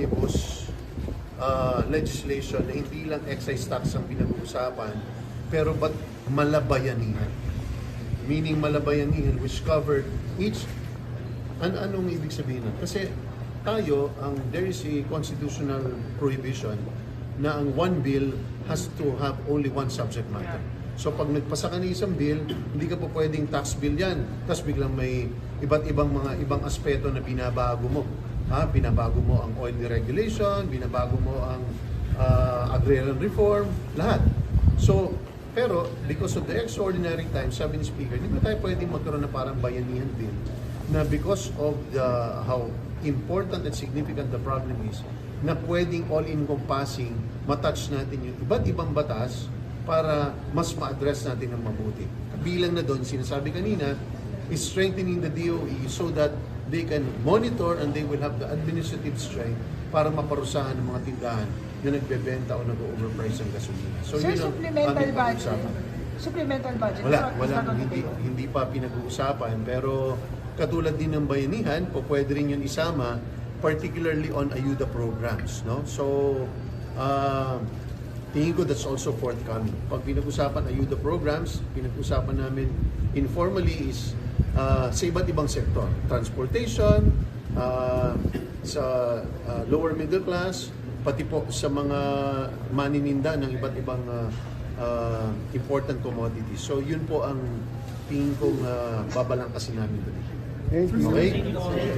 omnibus legislation na hindi lang excise tax ang pinag-uusapan, pero ba't malabayanihan? Meaning malabayanihan which covered each. Anong ibig sabihin nun? Kasi tayo, there is a constitutional prohibition na ang one bill has to have only one subject matter. So pag nagpasa ka ng isang bill, hindi ka po pwedeng tax bill yan. Tapos biglang may iba't ibang aspeto na binabago mo. Binabago mo ang oil regulation, binabago mo ang agrarian reform, lahat. So, pero because of the extraordinary times, sabi ni Speaker, hindi ba tayo pwedeng magkaroon na parang bayanihan bill na because of how important and significant the problem is, na pwedeng all-encompassing, matouch natin yung iba't ibang batas para mas ma-address natin ng mabuti. Bilang na doon, sinasabi kanina, is strengthening the DOE so that they can monitor and they will have the administrative strength para maparusahan ng mga tindahan na nagbebenta o nag-overprice ang gasolina. So, Sir, yun ang supplemental aming budget. pag-uusapan. Supplemental budget. Wala, hindi pa pinag-uusapan, pero katulad din ng bayanihan, pwede rin yun isama, particularly on ayuda programs, no? So, tingin ko that's also forthcoming. Pag pinag-usapan ayuda programs, pinag-usapan namin informally is sa iba't ibang sektor. Transportation, sa lower middle class, pati po sa mga manininda ng iba't ibang important commodities. So yun po ang tingin kong babalangkasin namin doon. Okay?